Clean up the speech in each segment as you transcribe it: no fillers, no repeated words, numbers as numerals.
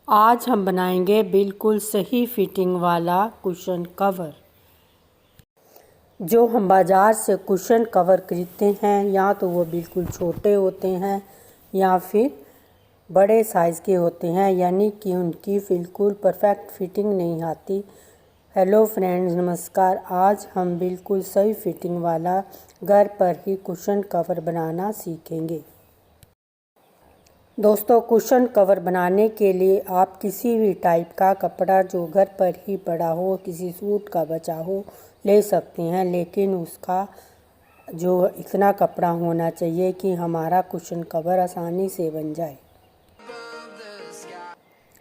आज हम बनाएंगे बिल्कुल सही फिटिंग वाला कुशन कवर। जो हम बाज़ार से कुशन कवर खरीदते हैं या तो वो बिल्कुल छोटे होते हैं या फिर बड़े साइज़ के होते हैं, यानी कि उनकी बिल्कुल परफेक्ट फिटिंग नहीं आती। हेलो फ्रेंड्स, नमस्कार। आज हम बिल्कुल सही फिटिंग वाला घर पर ही कुशन कवर बनाना सीखेंगे। दोस्तों, कुशन कवर बनाने के लिए आप किसी भी टाइप का कपड़ा जो घर पर ही पड़ा हो, किसी सूट का बचा हो, ले सकते हैं, लेकिन उसका जो इतना कपड़ा होना चाहिए कि हमारा कुशन कवर आसानी से बन जाए।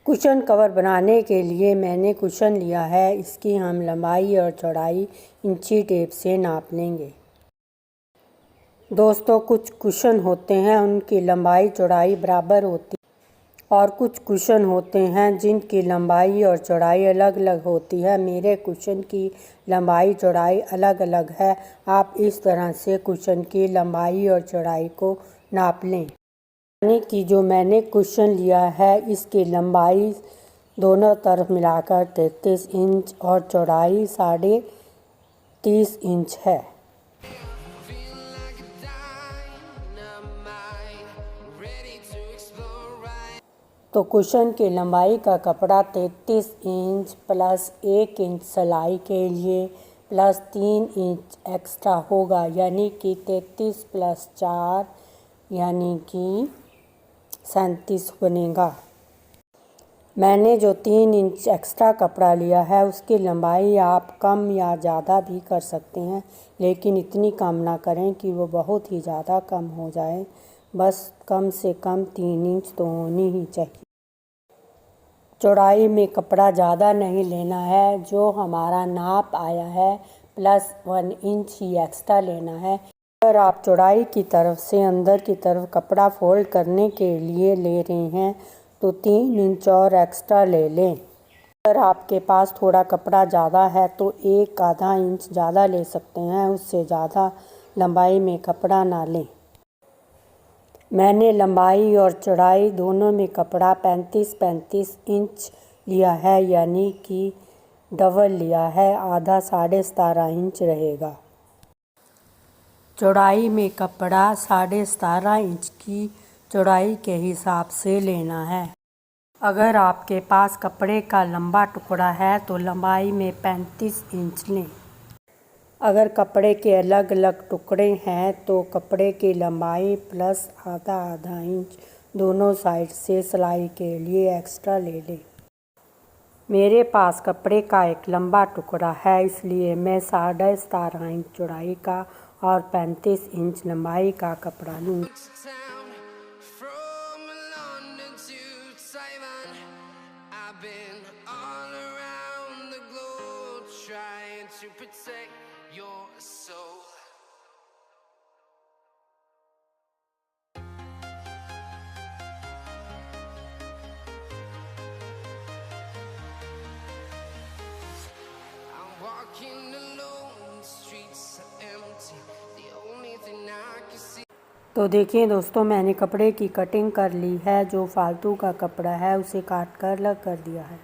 कुशन कवर बनाने के लिए मैंने कुशन लिया है। इसकी हम लंबाई और चौड़ाई इंची टेप से नाप लेंगे। दोस्तों, कुछ कुशन होते हैं उनकी लंबाई चौड़ाई बराबर होती और कुछ कुशन होते हैं जिनकी लंबाई और चौड़ाई अलग अलग होती है। मेरे कुशन की लंबाई चौड़ाई अलग अलग है। आप इस तरह से कुशन की लंबाई और चौड़ाई को नाप लें। यानी कि जो मैंने कुशन लिया है इसकी लंबाई दोनों तरफ मिलाकर 33 इंच और चौड़ाई 30.5 इंच है। तो कुशन की लंबाई का कपड़ा 33 इंच प्लस 1 इंच सिलाई के लिए प्लस 3 इंच एक्स्ट्रा होगा, यानी कि 33 प्लस 4 यानी कि 37 बनेगा। मैंने जो 3 इंच एक्स्ट्रा कपड़ा लिया है उसकी लंबाई आप कम या ज़्यादा भी कर सकते हैं, लेकिन इतनी कम ना करें कि वो बहुत ही ज़्यादा कम हो जाए। बस कम से कम 3 इंच तो होनी ही चाहिए। चौड़ाई में कपड़ा ज़्यादा नहीं लेना है। जो हमारा नाप आया है प्लस 1 इंच ही एक्स्ट्रा लेना है। अगर आप चौड़ाई की तरफ से अंदर की तरफ कपड़ा फोल्ड करने के लिए ले रहे हैं तो 3 इंच और एक्स्ट्रा ले लें। अगर आपके पास थोड़ा कपड़ा ज़्यादा है तो आधा इंच ज़्यादा ले सकते हैं, उससे ज़्यादा लंबाई में कपड़ा ना लें। मैंने लंबाई और चौड़ाई दोनों में कपड़ा 35 इंच लिया है, यानी कि डबल लिया है। आधा 17.5 इंच रहेगा। चौड़ाई में कपड़ा 17.5 इंच की चौड़ाई के हिसाब से लेना है। अगर आपके पास कपड़े का लंबा टुकड़ा है तो लंबाई में 35 इंच लें। अगर कपड़े के अलग अलग टुकड़े हैं तो कपड़े की लंबाई प्लस आधा इंच दोनों साइड से सिलाई के लिए एक्स्ट्रा ले लें। मेरे पास कपड़े का एक लंबा टुकड़ा है, इसलिए मैं 17.5 इंच चौड़ाई का और 35 इंच लंबाई का कपड़ा लूँगी। To protect your soul. I'm walking alone, the streets are empty. The only thing I can see. तो देखिए दोस्तों, मैंने कपड़े की कटिंग कर ली है। जो फालतू का कपड़ा है उसे काट कर अलग कर दिया है।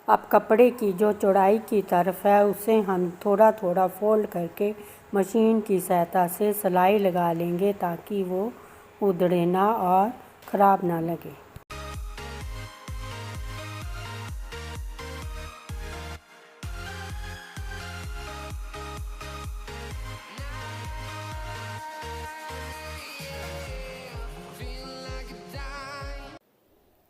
अब कपड़े की जो चौड़ाई की तरफ है उसे हम थोड़ा थोड़ा फोल्ड करके मशीन की सहायता से सिलाई लगा लेंगे ताकि वो उधड़े ना और ख़राब ना लगे।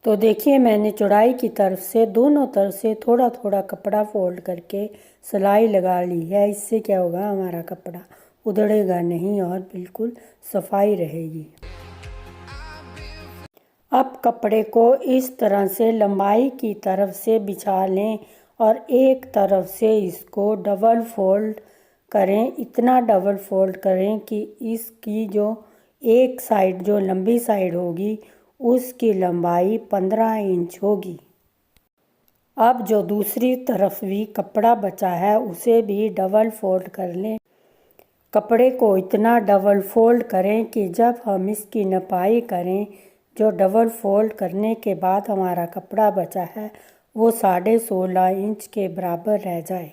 तो देखिए, मैंने चौड़ाई की तरफ से दोनों तरफ से थोड़ा थोड़ा कपड़ा फोल्ड करके सिलाई लगा ली है। इससे क्या होगा, हमारा कपड़ा उधड़ेगा नहीं और बिल्कुल सफाई रहेगी। अब कपड़े को इस तरह से लंबाई की तरफ से बिछा लें और एक तरफ से इसको डबल फोल्ड करें। इतना डबल फोल्ड करें कि इसकी जो एक साइड जो लंबी साइड होगी उसकी लंबाई 15 इंच होगी। अब जो दूसरी तरफ भी कपड़ा बचा है उसे भी डबल फोल्ड कर लें। कपड़े को इतना डबल फोल्ड करें कि जब हम इसकी नपाई करें, जो डबल फोल्ड करने के बाद हमारा कपड़ा बचा है वो 16.5 इंच के बराबर रह जाए।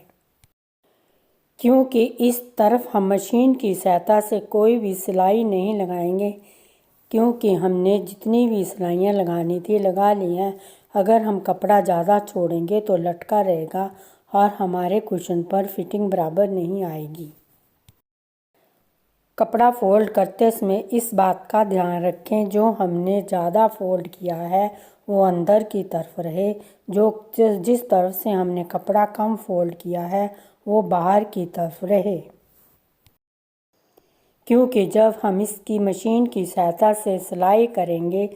क्योंकि इस तरफ हम मशीन की सहायता से कोई भी सिलाई नहीं लगाएंगे, क्योंकि हमने जितनी भी सिलाइयाँ लगानी थी लगा ली हैं। अगर हम कपड़ा ज़्यादा छोड़ेंगे तो लटका रहेगा और हमारे कुशन पर फिटिंग बराबर नहीं आएगी। कपड़ा फोल्ड करते समय इस बात का ध्यान रखें, जो हमने ज़्यादा फोल्ड किया है वो अंदर की तरफ रहे, जिस तरफ से हमने कपड़ा कम फोल्ड किया है वो बाहर की तरफ रहे। क्योंकि जब हम इसकी मशीन की सहायता से सिलाई करेंगे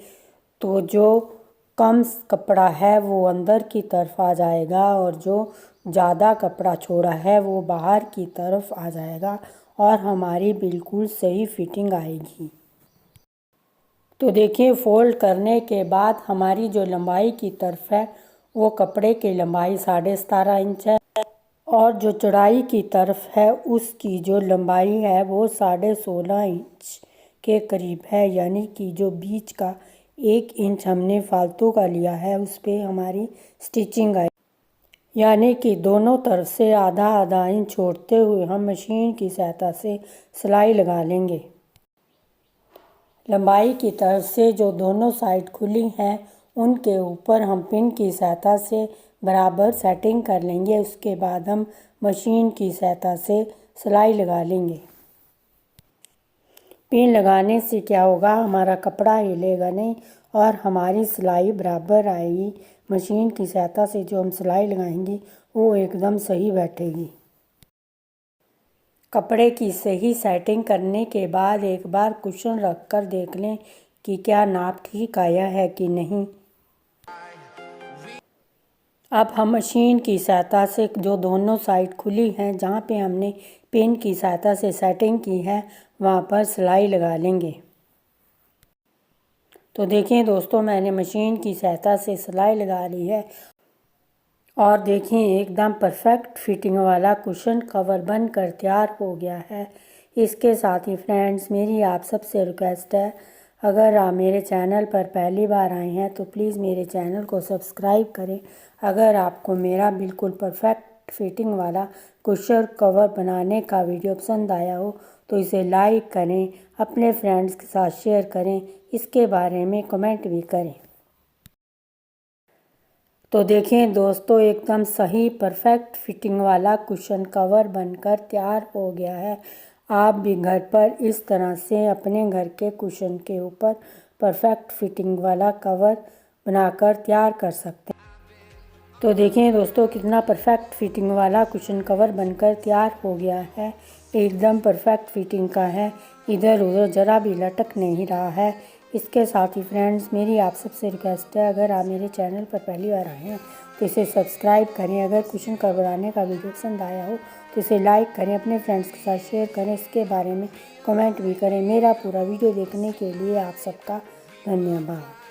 तो जो कम कपड़ा है वो अंदर की तरफ आ जाएगा और जो ज़्यादा कपड़ा छोड़ा है वो बाहर की तरफ आ जाएगा और हमारी बिल्कुल सही फिटिंग आएगी। तो देखिए, फोल्ड करने के बाद हमारी जो लंबाई की तरफ है वो कपड़े की लंबाई 17.5 इंच है और जो चौड़ाई की तरफ है उसकी जो लंबाई है वो 16.5 इंच के करीब है। यानी कि जो बीच का 1 इंच हमने फालतू का लिया है उस पर हमारी स्टिचिंग आई। यानी कि दोनों तरफ से आधा आधा इंच छोड़ते हुए हम मशीन की सहायता से सिलाई लगा लेंगे। लंबाई की तरफ से जो दोनों साइड खुली हैं उनके ऊपर हम पिन की सहायता से बराबर सेटिंग कर लेंगे। उसके बाद हम मशीन की सहायता से सिलाई लगा लेंगे। पिन लगाने से क्या होगा, हमारा कपड़ा हिलेगा नहीं और हमारी सिलाई बराबर आएगी। मशीन की सहायता से जो हम सिलाई लगाएंगे वो एकदम सही बैठेगी। कपड़े की सही सेटिंग करने के बाद एक बार कुशन रख कर देख लें कि क्या नाप ठीक आया है कि नहीं। अब हम मशीन की सहायता से जो दोनों साइड खुली हैं, जहाँ पे हमने पिन की सहायता से सेटिंग की है, वहाँ पर सिलाई लगा लेंगे। तो देखिए दोस्तों, मैंने मशीन की सहायता से सिलाई लगा ली है और देखिए एकदम परफेक्ट फिटिंग वाला कुशन कवर बनकर तैयार हो गया है। इसके साथ ही फ्रेंड्स, मेरी आप सबसे रिक्वेस्ट है, अगर आप मेरे चैनल पर पहली बार आए हैं तो प्लीज़ मेरे चैनल को सब्सक्राइब करें। अगर आपको मेरा बिल्कुल परफेक्ट फिटिंग वाला कुशन कवर बनाने का वीडियो पसंद आया हो तो इसे लाइक करें, अपने फ्रेंड्स के साथ शेयर करें, इसके बारे में कमेंट भी करें। तो देखें दोस्तों, एकदम सही परफेक्ट फिटिंग वाला कुशन कवर बनकर तैयार हो गया है। आप भी घर पर इस तरह से अपने घर के कुशन के ऊपर परफेक्ट फिटिंग वाला कवर बनाकर तैयार कर सकते हैं। तो देखें दोस्तों, कितना परफेक्ट फिटिंग वाला कुशन कवर बनकर तैयार हो गया है। एकदम परफेक्ट फिटिंग का है, इधर उधर ज़रा भी लटक नहीं रहा है। इसके साथ ही फ्रेंड्स, मेरी आप सबसे रिक्वेस्ट है, अगर आप मेरे चैनल पर पहली बार आए हैं तो इसे सब्सक्राइब करें। अगर कुशन कवर बनाने का वीडियो पसंद आया हो तो इसे लाइक करें, अपने फ्रेंड्स के साथ शेयर करें, इसके बारे में कमेंट भी करें। मेरा पूरा वीडियो देखने के लिए आप सबका धन्यवाद।